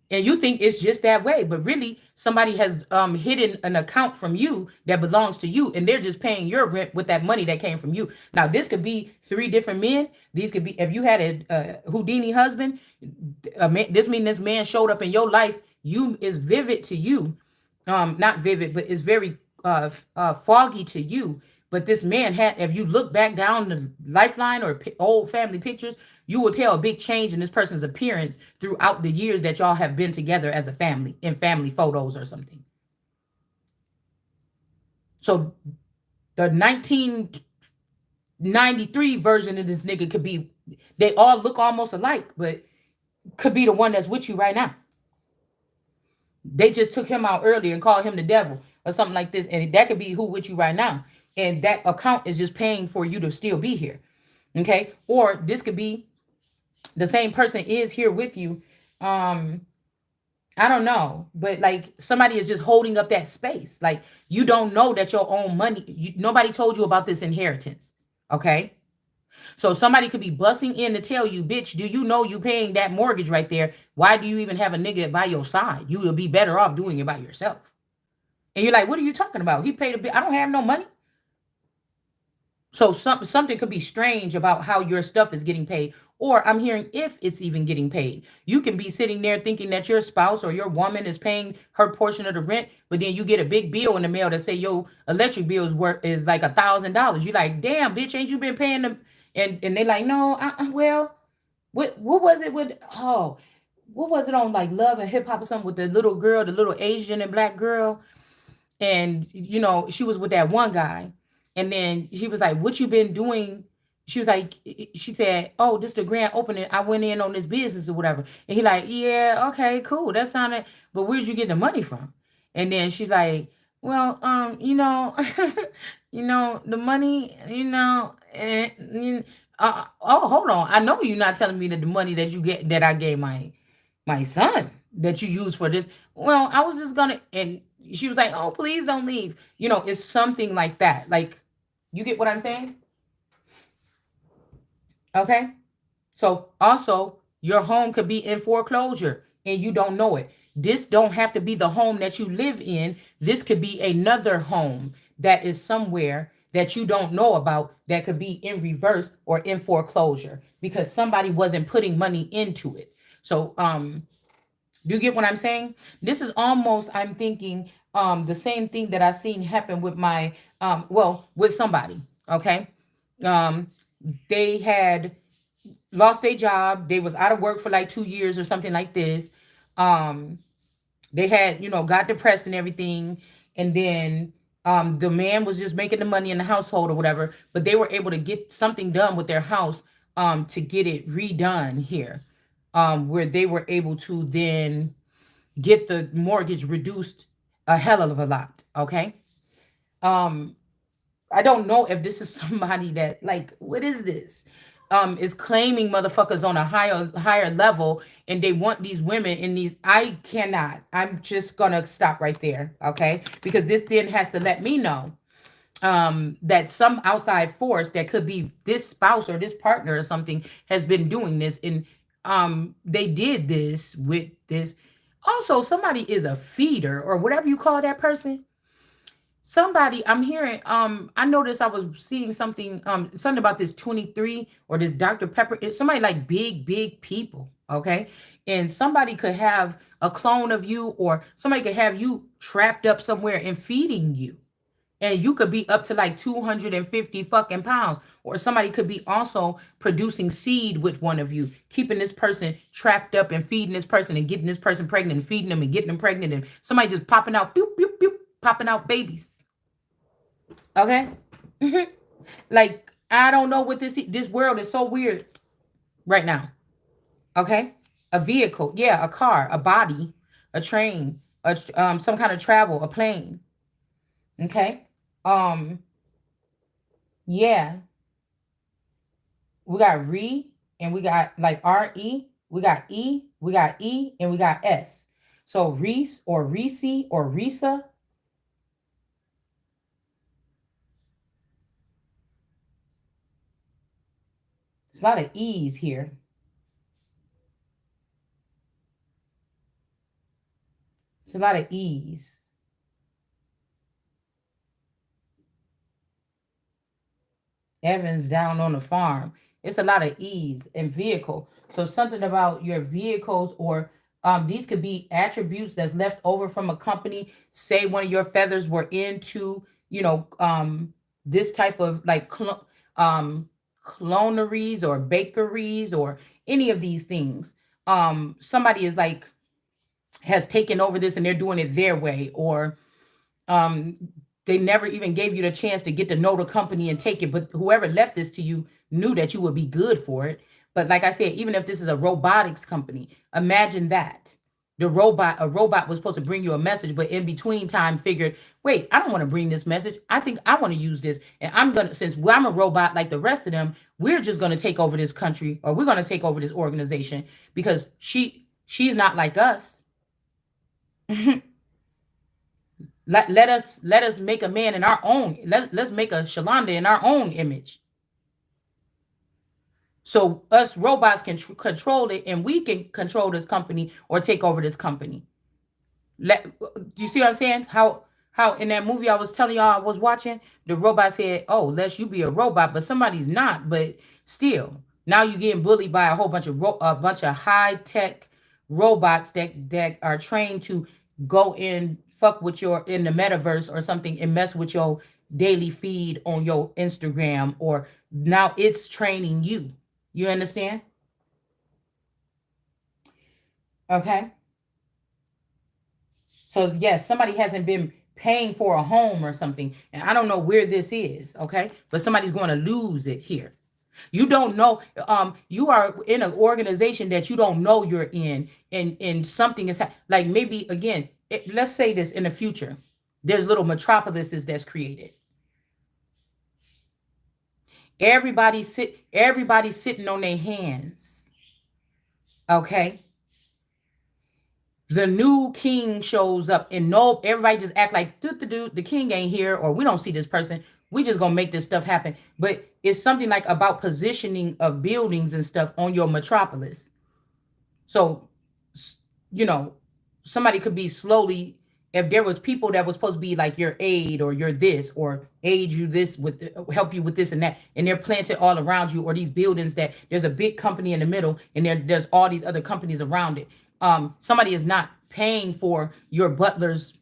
And you think it's just that way, but really somebody has hidden an account from you that belongs to you, and they're just paying your rent with that money that came from you. Now, this could be 3 different men. These could be, if you had a Houdini husband, this means this man showed up in your life. You is vivid to you, not vivid, but it's very foggy to you. But this man had, if you look back down the lifeline or old family pictures, you will tell a big change in this person's appearance throughout the years that y'all have been together as a family, in family photos or something. So the 1993 version of this nigga could be, they all look almost alike, but could be the one that's with you right now. They just took him out earlier and called him the devil or something like this. And that could be who with you right now. And that account is just paying for you to still be here. Okay. Or this could be the same person is here with you. I don't know, but like somebody is just holding up that space. Like you don't know that your own money, nobody told you about this inheritance. Okay. So somebody could be busting in to tell you, bitch, do you know you paying that mortgage right there? Why do you even have a nigga by your side? You will be better off doing it by yourself. And you're like, what are you talking about? He paid a bill. I don't have no money. So something could be strange about how your stuff is getting paid. Or I'm hearing if it's even getting paid. You can be sitting there thinking that your spouse or your woman is paying her portion of the rent, but then you get a big bill in the mail that say your electric bill is like $1,000. You're like, damn, bitch, ain't you been paying them? And they like, no, well, what was it with, what was it on like Love and Hip Hop or something with the little girl, the little Asian and black girl? And, you know, she was with that one guy. And then she was like, what you been doing? She was like, she said, oh, this the grand opening. I went in on this business or whatever. And he like, yeah, okay, cool. That sounded, but where'd you get the money from? And then she's like, well, you know, you know, the money, you know, and, oh, hold on. I know you're not telling me that the money that you get, that I gave my son that you use for this. Well, I was just gonna, and she was like, oh, please don't leave. You know, it's something like that. Like, you get what I'm saying? Okay. So also your home could be in foreclosure and you don't know it. This don't have to be the home that you live in. This could be another home that is somewhere that you don't know about, that could be in reverse or in foreclosure because somebody wasn't putting money into it. So do you get what I'm saying? This is almost, I'm thinking, the same thing that I seen happen with my well, with somebody. Okay. Um, they had lost their job. They was out of work for like 2 years or something like this. Um, they had, got depressed and everything. And then the man was just making the money in the household or whatever, but they were able to get something done with their house to get it redone here. Where they were able to then get the mortgage reduced a hell of a lot. Okay. Um, I don't know if this is somebody that, like, what is this? Is claiming motherfuckers on a higher level, and they want these women in these. I cannot. I'm just gonna stop right there, okay? Because this then has to let me know that some outside force that could be this spouse or this partner or something has been doing this, and they did this with this. Also, somebody is a feeder or whatever you call that person. Somebody, I'm hearing, I noticed I was seeing something about this 23 or this Dr. Pepper. It's somebody like big people, okay? And somebody could have a clone of you, or somebody could have you trapped up somewhere and feeding you. And you could be up to like 250 fucking pounds. Or somebody could be also producing seed with one of you, keeping this person trapped up and feeding this person and getting this person pregnant and feeding them and getting them pregnant. And somebody just popping out, boop, boop, boop, popping out babies. Okay? Mhm. Like, I don't know what this world is so weird right now. Okay? A vehicle, yeah, a car, a body, a train, some kind of travel, a plane. Okay? Um, yeah, we got re and we got like re, we got e, and we got s. So Reese or Reese or Risa, there's a lot of e's here. It's a lot of e's. Evans down on the farm. It's a lot of ease and vehicle. So something about your vehicles, or these could be attributes that's left over from a company. Say one of your feathers were into, this type of like cloneries or bakeries or any of these things. Somebody is like has taken over this and they're doing it their way, or um they never even gave you the chance to get to know the company and take it, but whoever left this to you knew that you would be good for it. But like I said, even if this is a robotics company, imagine that a robot was supposed to bring you a message, but in between time figured, wait, I don't want to bring this message, I think I want to use this, and I'm gonna, since I'm a robot like the rest of them, we're just gonna take over this country, or we're gonna take over this organization because she's not like us. Let us make a man in our own. Let's make a Shalonda in our own image. So us robots can control it, and we can control this company or take over this company. Do you see what I'm saying? How in that movie I was telling y'all I was watching, the robot said, "Oh, lest you be a robot," but somebody's not. But still, now you're getting bullied by a whole bunch of a bunch of high tech robots that are trained to go in, fuck with your in the metaverse or something, and mess with your daily feed on your Instagram, or now it's training you. You understand? Okay. So yes, somebody hasn't been paying for a home or something, and I don't know where this is, okay? But somebody's going to lose it here. You don't know. You are in an organization that you don't know you're in, and something is like maybe again. Let's say this in the future. There's little metropolises that's created. Everybody's sitting on their hands. Okay, the new king shows up, and no, everybody just act like the king ain't here, or we don't see this person, we just gonna make this stuff happen. But it's something like about positioning of buildings and stuff on your metropolis. So you know somebody could be slowly, if there was people that was supposed to be like your aid or your this or aid you this with help you with this and that, and they're planted all around you, or these buildings that there's a big company in the middle and there's all these other companies around it. Somebody is not paying for your butler's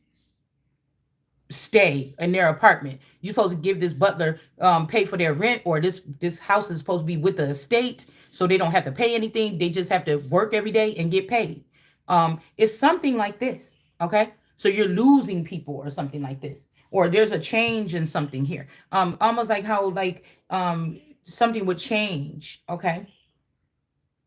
stay in their apartment. You're supposed to give this butler pay for their rent, or this house is supposed to be with the estate, so they don't have to pay anything. They just have to work every day and get paid. It's something like this, okay? So you're losing people or something like this, or there's a change in something here. Almost like how something would change, okay?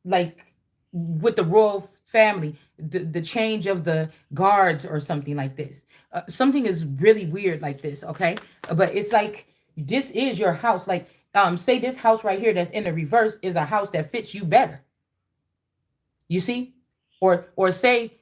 Like with the royal family, the change of the guards or something like this. Something is really weird like this, okay? But it's like this is your house. Like, say this house right here that's in the reverse is a house that fits you better. You see? Or say,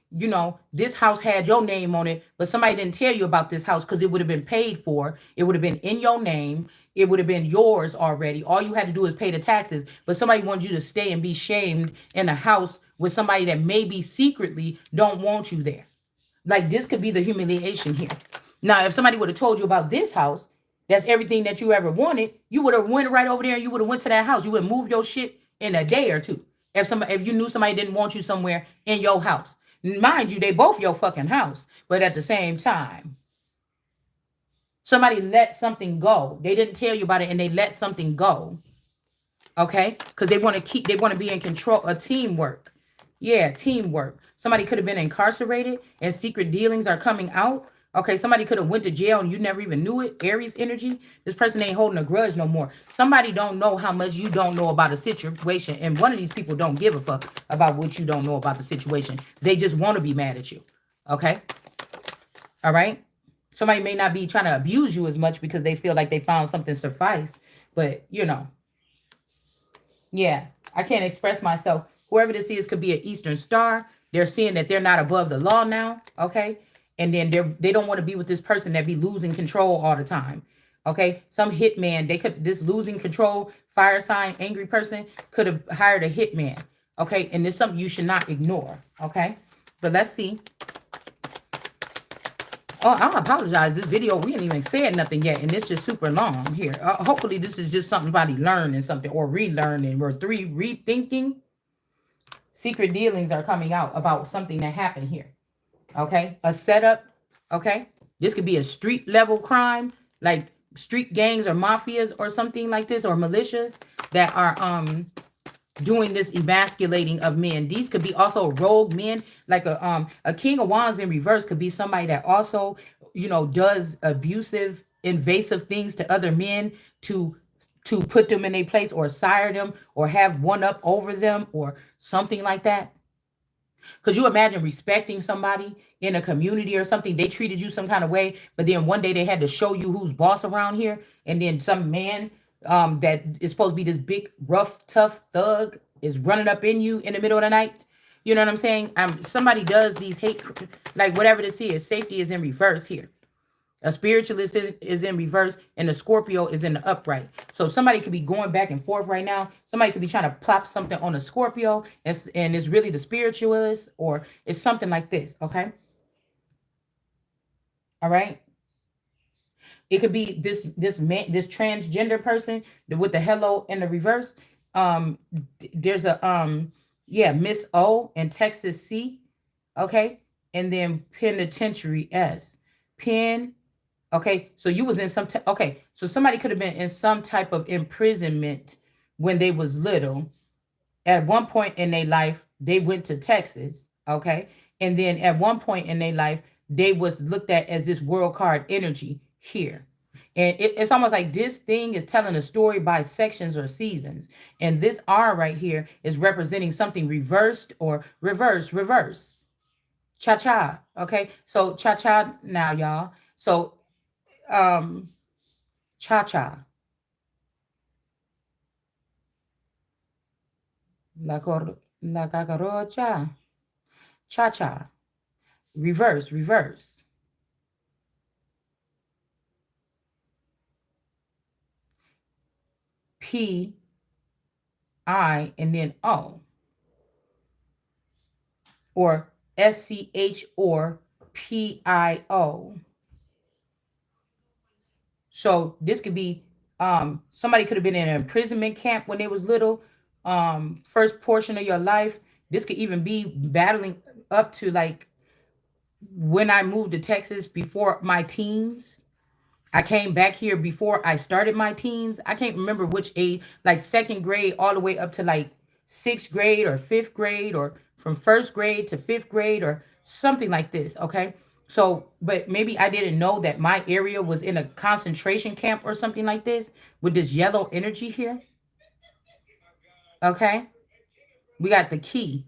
this house had your name on it, but somebody didn't tell you about this house because it would have been paid for. It would have been in your name. It would have been yours already. All you had to do is pay the taxes. But somebody wanted you to stay and be shamed in a house with somebody that maybe secretly don't want you there. Like this could be the humiliation here. Now, if somebody would have told you about this house, that's everything that you ever wanted, you would have went right over there and you would have went to that house. You would have moved your shit in a day or two. If you knew somebody didn't want you somewhere in your house. Mind you, they both your fucking house. But at the same time, somebody let something go. They didn't tell you about it and they let something go. Okay? Because they want to be in control of teamwork. Yeah, teamwork. Somebody could have been incarcerated and secret dealings are coming out. Okay, somebody could have went to jail and you never even knew it. Aries energy. This person ain't holding a grudge no more. Somebody don't know how much you don't know about a situation. And one of these people don't give a fuck about what you don't know about the situation. They just want to be mad at you. Okay? All right? Somebody may not be trying to abuse you as much because they feel like they found something suffice. But, yeah, I can't express myself. Whoever this is could be an Eastern Star. They're seeing that they're not above the law now, okay? And then they don't want to be with this person that be losing control all the time, okay? Some hitman, this losing control, fire sign, angry person could have hired a hitman, okay? And it's something you should not ignore, okay? But let's see. Oh, I apologize. This video, we ain't even said nothing yet, and it's just super long here. Hopefully, this is just somebody learning something or relearning or rethinking. Secret dealings are coming out about something that happened here. Okay, a setup. Okay, this could be a street level crime, like street gangs or mafias or something like this, or militias that are doing this emasculating of men. These could be also rogue men, like a king of wands in reverse could be somebody that also, does abusive, invasive things to other men to put them in a place or sire them or have one up over them or something like that. Could you imagine respecting somebody in a community or something? They treated you some kind of way, but then one day they had to show you who's boss around here, and then some man that is supposed to be this big, rough, tough thug is running up in you in the middle of the night. You know what I'm saying? Somebody does these hate, like whatever this is. Safety is in reverse here. A spiritualist is in reverse and the Scorpio is in the upright. So somebody could be going back and forth right now. Somebody could be trying to plop something on a Scorpio and it's really the spiritualist, or it's something like this, okay? All right? It could be this man, this transgender person with the hello in the reverse. There's a yeah, Miss O and Texas C, okay? And then penitentiary S. Pen. Okay, so you was in okay, so somebody could have been in some type of imprisonment when they was little. At one point in their life, they went to Texas, okay? And then at one point in their life, they was looked at as this world card energy here. And it's almost like this thing is telling a story by sections or seasons. And this R right here is representing something reversed or reverse. Cha-cha, okay? So cha-cha now, y'all. So um cha-cha, la cucaracha, cha-cha, reverse, P I and then O, or SCH or PIO. So this could be somebody could have been in an imprisonment camp when they was little. First portion of your life. This could even be battling up to like when I moved to Texas before my teens. I came back here before I started my teens. I can't remember which age, like second grade all the way up to like sixth grade or fifth grade, or from first grade to fifth grade or something like this. Okay. So, but maybe I didn't know that my area was in a concentration camp or something like this with this yellow energy here. Okay. We got the key.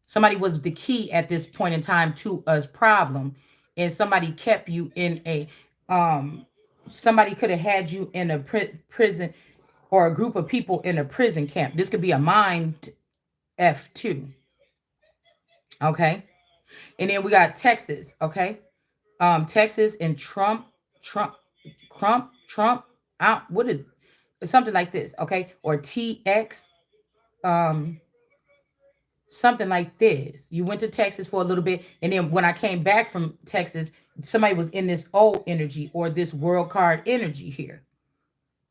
Somebody was the key at this point in time to a problem, and somebody kept you in a um somebody could have had you in a prison, or a group of people in a prison camp. This could be a mind F2. Okay. And then we got Texas. Okay. Texas and Trump, Trump out. What is something like this? Okay. Or TX, um something like this. You went to Texas for a little bit, and then when I came back from Texas, somebody was in this old energy or this world card energy here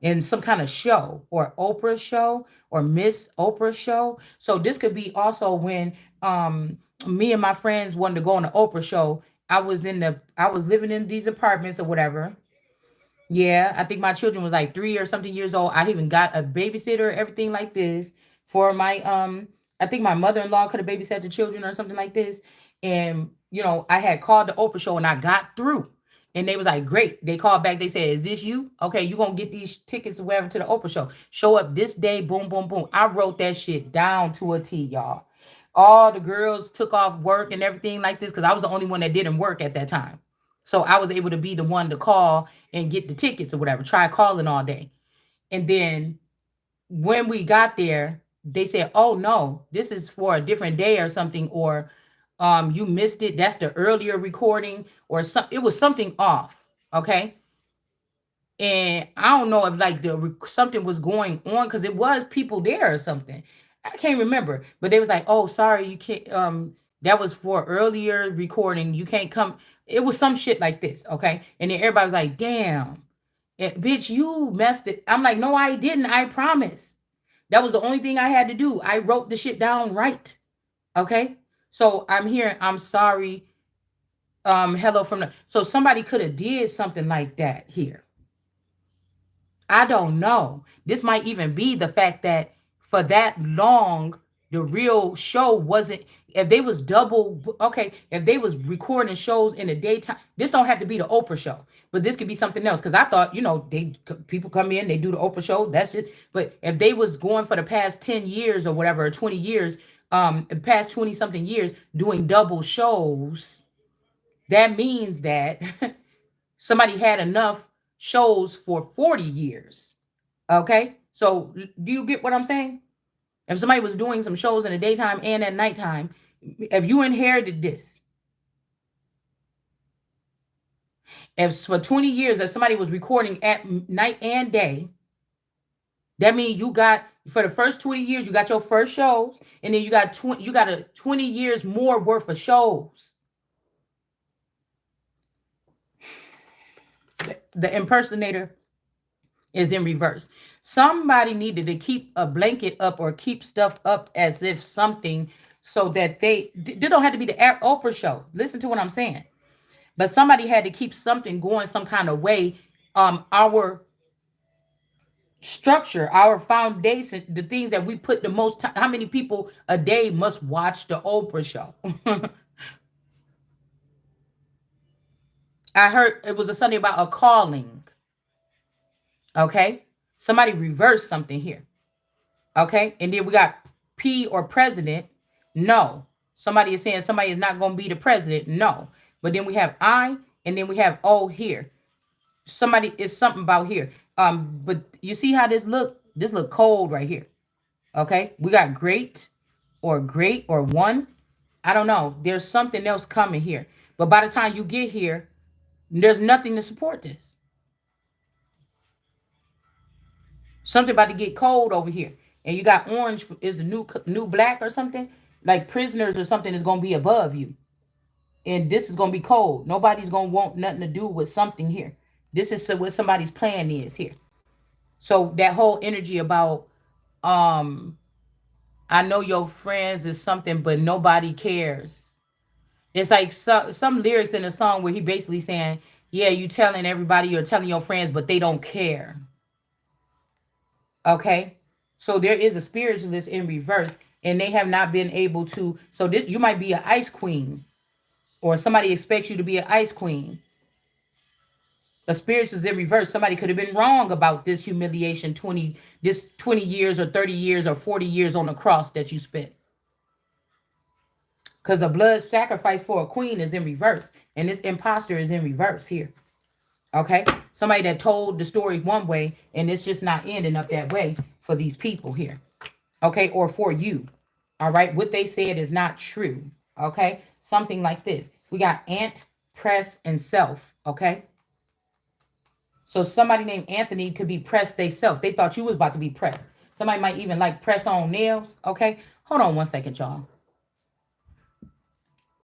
in some kind of show, or Oprah show, or Miss Oprah show. So this could be also when me and my friends wanted to go on the Oprah show. I was living in these apartments or whatever. Yeah, I think my children was like 3 or something years old. I even got a babysitter, everything like this for my I think my mother-in-law could have babysat the children or something like this. And I had called the Oprah show and I got through. And they was like, great. They called back. They said, is this you? Okay, you gonna get these tickets or whatever to the Oprah show. Show up this day, boom, boom, boom. I wrote that shit down to a T, y'all. All the girls took off work and everything like this because I was the only one that didn't work at that time. So I was able to be the one to call and get the tickets or whatever. Try calling all day. And then when we got there, they said, "Oh no, this is for a different day or something, or you missed it. That's the earlier recording, or some. It was something off." Okay, and I don't know if like something was going on because it was people there or something. I can't remember, but they was like, "Oh, sorry, you can't. That was for earlier recording. You can't come." It was some shit like this, okay? And then everybody was like, "Damn, bitch, you messed it." I'm like, "No, I didn't. I promise. That was the only thing I had to do. I wrote the shit down right, okay? So I'm here. I'm sorry. Hello from the. So somebody could have did something like that here. I don't know. This might even be the fact that for that long, the real show wasn't. If they was double, okay. If they was recording shows in the daytime, this don't have to be the Oprah show, but this could be something else. Because I thought, people come in, they do the Oprah show, that's it. But if they was going for the past 10 years or whatever, or 20 years, past 20 something years doing double shows, that means that somebody had enough shows for 40 years. Okay? So do you get what I'm saying? If somebody was doing some shows in the daytime and at nighttime, if you inherited this, if for 20 years if somebody was recording at night and day, that means you got for the first 20 years you got your first shows, and then you got a 20 years more worth of shows. The impersonator is in reverse. Somebody needed to keep a blanket up or keep stuff up as if something, so that they don't have to be the Oprah show. Listen to what I'm saying. But somebody had to keep something going some kind of way. Our structure, our foundation, the things that we put the most time. How many people a day must watch the Oprah show? I heard it was a Sunday about a calling. Okay. Somebody reversed something here. Okay. And then we got P or president. No. Somebody is saying somebody is not going to be the president. No. But then we have I, and then we have O here. Somebody is something about here. But you see how this look? This look cold right here. Okay. We got great or one. I don't know. There's something else coming here. But by the time you get here, there's nothing to support this. Something about to get cold over here. And you got orange is the new black or something. Like prisoners or something is going to be above you. And this is going to be cold. Nobody's going to want nothing to do with something here. This is what somebody's plan is here. So that whole energy about, um, I know your friends is something, but nobody cares. It's like some lyrics in a song where he basically saying, yeah, you telling everybody, you're telling your friends, but they don't care. Okay? So there is a spiritualist in reverse, and they have not been able to. So this, you might be an ice queen, or somebody expects you to be an ice queen. A spiritualist in reverse. Somebody could have been wrong about this humiliation, 20 years or 30 years or 40 years on the cross that you spent. Because a blood sacrifice for a queen is in reverse. And this imposter is in reverse here. Okay? Somebody that told the story one way, and it's just not ending up that way for these people here. Okay? Or for you. All right? What they said is not true. Okay? Something like this. We got ant, press, and self. Okay? So somebody named Anthony could be pressed they self. They thought you was about to be pressed. Somebody might even like press on nails. Okay? Hold on one second, y'all.